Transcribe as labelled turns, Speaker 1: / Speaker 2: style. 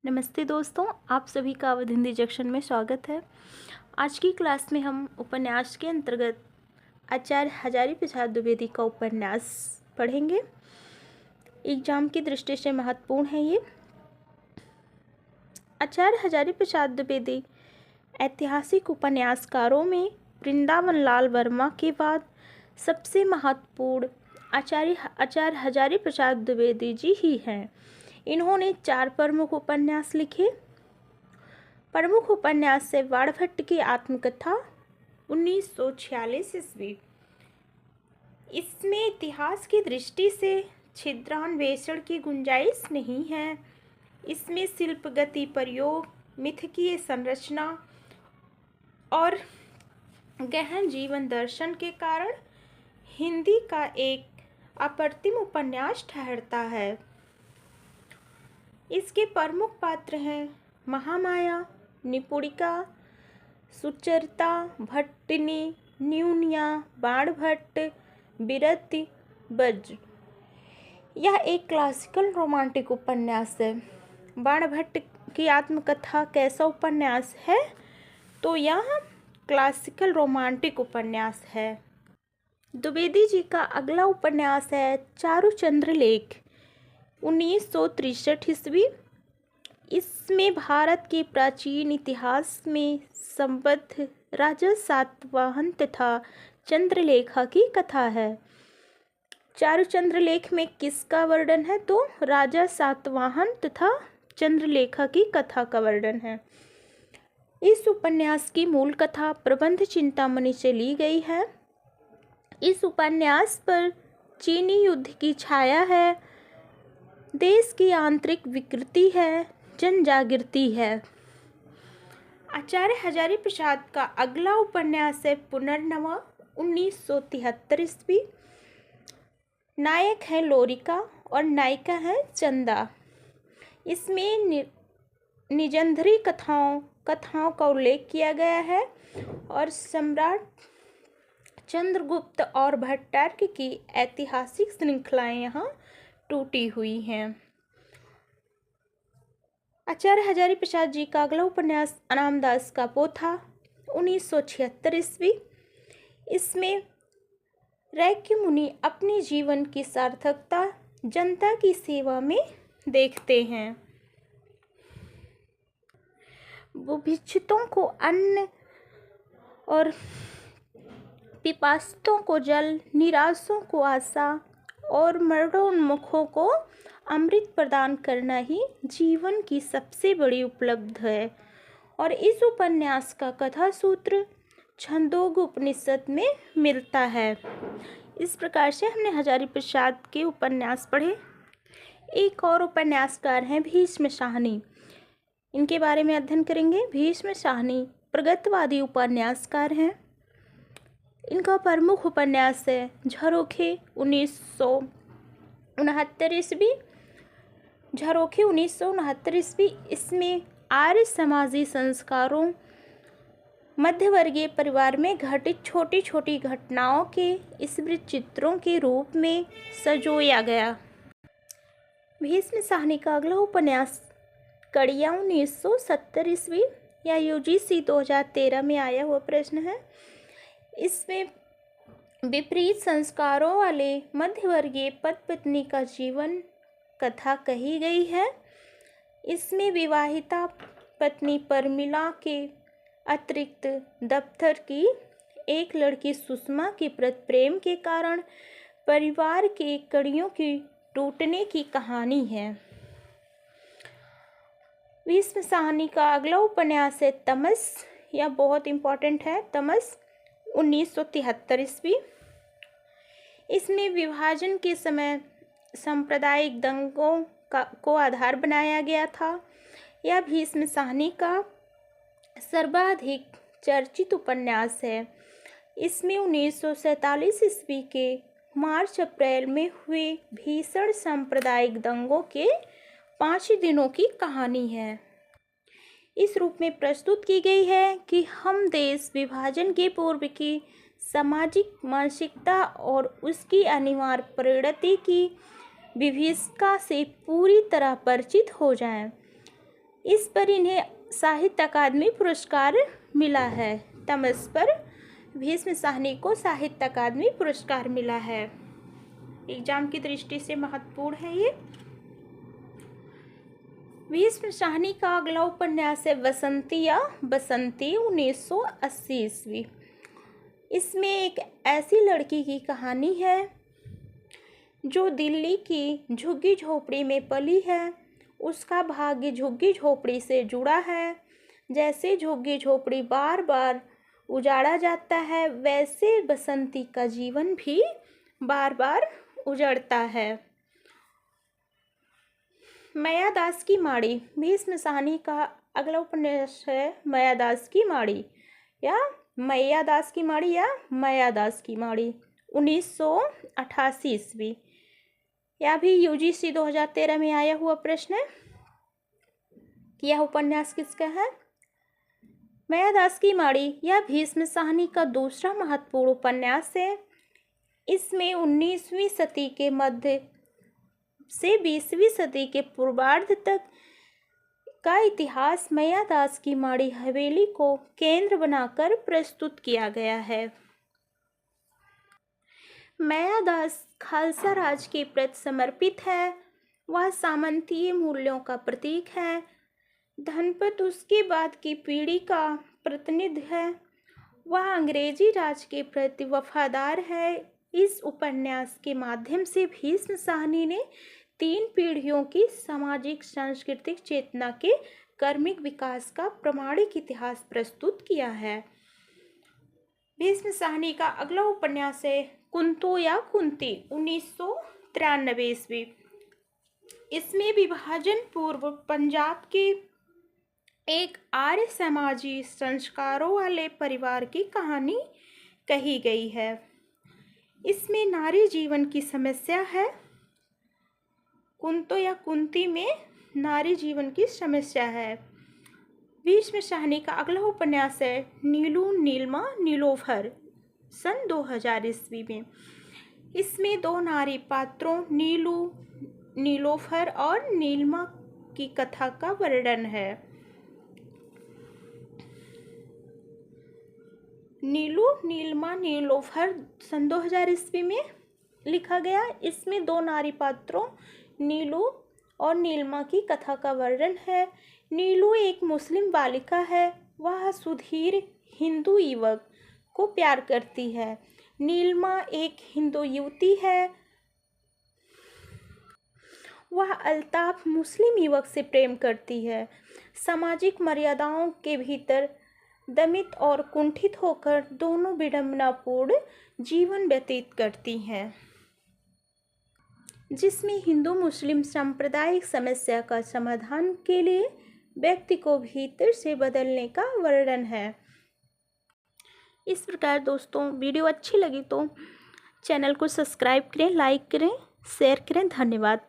Speaker 1: नमस्ते दोस्तों, आप सभी का अवध हिंदी जंक्शन में स्वागत है। आज की क्लास में हम उपन्यास के अंतर्गत आचार्य हजारी प्रसाद द्विवेदी का उपन्यास पढ़ेंगे। एग्जाम की दृष्टि से महत्वपूर्ण है ये। आचार्य हजारी प्रसाद द्विवेदी ऐतिहासिक उपन्यासकारों में वृंदावन लाल वर्मा के बाद सबसे महत्वपूर्ण आचार्य हजारी प्रसाद द्विवेदी जी ही हैं। इन्होंने 4 प्रमुख उपन्यास लिखे। प्रमुख उपन्यास से बाणभट्ट की आत्मकथा 1946 ईस्वी। इसमें इतिहास की दृष्टि से छिद्रान्वेषण की गुंजाइश नहीं है। इसमें शिल्प गति प्रयोग, मिथकीय संरचना और गहन जीवन दर्शन के कारण हिंदी का एक अप्रतिम उपन्यास ठहरता है। इसके प्रमुख पात्र हैं महामाया, निपुणिका, सुचरिता, भट्टिनी, न्यूनिया, बाणभट्ट, बिरति, वज्र। यह एक क्लासिकल रोमांटिक उपन्यास है। बाणभट्ट की आत्मकथा कैसा उपन्यास है? तो यह क्लासिकल रोमांटिक उपन्यास है। द्विवेदी जी का अगला उपन्यास है चारुचंद्र लेख 1963 ईस्वी। इसमें भारत के प्राचीन इतिहास में संबद्ध राजा सातवाहन तथा चंद्रलेखा की कथा है। चारुचंद्र लेख में किसका वर्णन है? तो राजा सातवाहन तथा चंद्रलेखा की कथा का वर्णन है। इस उपन्यास की मूल कथा प्रबंध चिंतामणि से ली गई है। इस उपन्यास पर चीनी युद्ध की छाया है। देश की आंतरिक विकृति है, जन जागृति है। आचार्य हजारी प्रसाद का अगला उपन्यास है पुनर्नवा 1973 ईस्वी। नायक है लोरिका और नायिका है चंदा। इसमें निजंधरी कथाओं का उल्लेख किया गया है और सम्राट चंद्रगुप्त और भट्टारक की ऐतिहासिक श्रृंखलाएं यहाँ टूटी हुई हैं। आचार्य हजारी प्रसाद जी का अगला उपन्यास अनामदास का पोथा 1976 ईस्वी। इसमें रैक्य मुनि अपने जीवन की सार्थकता जनता की सेवा में देखते हैं। वो भिक्षुकों को अन्न और पिपासुओं को जल, निराशों को आशा और मरणोन्मुखों को अमृत प्रदान करना ही जीवन की सबसे बड़ी उपलब्धि है। और इस उपन्यास का कथा सूत्र छंदोग उपनिषद में मिलता है। इस प्रकार से हमने हजारी प्रसाद के उपन्यास पढ़े। एक और उपन्यासकार हैं भीष्म साहनी। इनके बारे में अध्ययन करेंगे। भीष्म साहनी प्रगतवादी उपन्यासकार हैं। इनका प्रमुख उपन्यास है झरोखे 1969 ईस्वी। झरोखे 1969 ईस्वी। इसमें आर्य समाजी संस्कारों, मध्यवर्गीय परिवार में घटित छोटी छोटी घटनाओं के स्मृत चित्रों के रूप में सजोया गया। भीष्म साहनी का अगला उपन्यास कड़िया 1970 ईस्वी। या यूजीसी 2013 में आया हुआ प्रश्न है। इसमें विपरीत संस्कारों वाले मध्यवर्गीय पति पत्नी का जीवन कथा कही गई है। इसमें विवाहिता पत्नी परमिला के अतिरिक्त दफ्तर की एक लड़की सुषमा के प्रति प्रेम के कारण परिवार के कड़ियों की टूटने की कहानी है। भीष्म साहनी का अगला उपन्यास है तमस। यह बहुत इम्पोर्टेंट है। तमस 1973 ईस्वी। इसमें विभाजन के समय सांप्रदायिक दंगों को आधार बनाया गया था। यह भीष्म साहनी का सर्वाधिक चर्चित उपन्यास है। इसमें 1947 ईस्वी के मार्च अप्रैल में हुए भीषण सांप्रदायिक दंगों के 5 दिनों की कहानी है। इस रूप में प्रस्तुत की गई है कि हम देश विभाजन के पूर्व की सामाजिक मानसिकता और उसकी अनिवार्य परिणति की विभीषिका से पूरी तरह परिचित हो जाएं। इस पर इन्हें साहित्य अकादमी पुरस्कार मिला है। तमस पर भीष्म साहनी को साहित्य अकादमी पुरस्कार मिला है। एग्जाम की दृष्टि से महत्वपूर्ण है ये। भीष्म साहनी का अगला उपन्यास है बसंती या बसंती 1980 ईस्वी। इसमें एक ऐसी लड़की की कहानी है जो दिल्ली की झुग्गी झोपड़ी में पली है। उसका भाग्य झुग्गी झोपड़ी से जुड़ा है। जैसे झुग्गी झोपड़ी बार बार उजाड़ा जाता है, वैसे बसंती का जीवन भी बार बार उजड़ता है। मायादास की माड़ी भीष्म साहनी का अगला उपन्यास है मायादास की माड़ी या मैयादास की माड़ी या मायादास की माड़ी 1988 ईस्वी। यह भी यूजीसी 2013 में आया हुआ प्रश्न है कि यह उपन्यास किसका है। मायादास की माड़ी यह भीष्म साहनी का दूसरा महत्वपूर्ण उपन्यास है। इसमें 19वीं सदी के मध्य से 20वीं सदी के पूर्वार्ध तक का इतिहास मायादास की माड़ी हवेली को केंद्र बनाकर प्रस्तुत किया गया है। मायादास खालसा राज के प्रति समर्पित है। वह सामंतीय मूल्यों का प्रतीक है। धनपत उसके बाद की पीढ़ी का प्रतिनिधि है। वह अंग्रेजी राज के प्रति वफादार है। इस उपन्यास के माध्यम से भीष्म साहनी ने 3 पीढ़ियों की सामाजिक सांस्कृतिक चेतना के कर्मिक विकास का प्रामाणिक इतिहास प्रस्तुत किया है। भीष्म साहनी का अगला उपन्यास है कुंतो या कुंती 1993 ईस्वी। इसमें विभाजन पूर्व पंजाब के एक आर्य समाजी संस्कारों वाले परिवार की कहानी कही गई है। इसमें नारी जीवन की समस्या है। कुंतो या कुंती में नारी जीवन की समस्या है। भीष्म साहनी का अगला उपन्यास है नीलू नीलमा नीलोफर सन 2000 ईस्वी में। इसमें 2 नारी पात्रों नीलू नीलोफर और नीलमा की कथा का वर्णन है। नीलू नीलमा नीलोफर सन 2000 ईस्वी में लिखा गया। इसमें 2 नारी पात्रों नीलू और नीलमा की कथा का वर्णन है। नीलू एक मुस्लिम बालिका है। वह सुधीर हिंदू युवक को प्यार करती है। नीलमा एक हिंदू युवती है। वह अल्ताफ मुस्लिम युवक से प्रेम करती है। सामाजिक मर्यादाओं के भीतर दमित और कुंठित होकर दोनों विडंबनापूर्ण जीवन व्यतीत करती हैं, जिसमें हिंदू मुस्लिम सांप्रदायिक समस्या का समाधान के लिए व्यक्ति को भीतर से बदलने का वर्णन है। इस प्रकार दोस्तों वीडियो अच्छी लगी तो चैनल को सब्सक्राइब करें, लाइक करें, शेयर करें। धन्यवाद।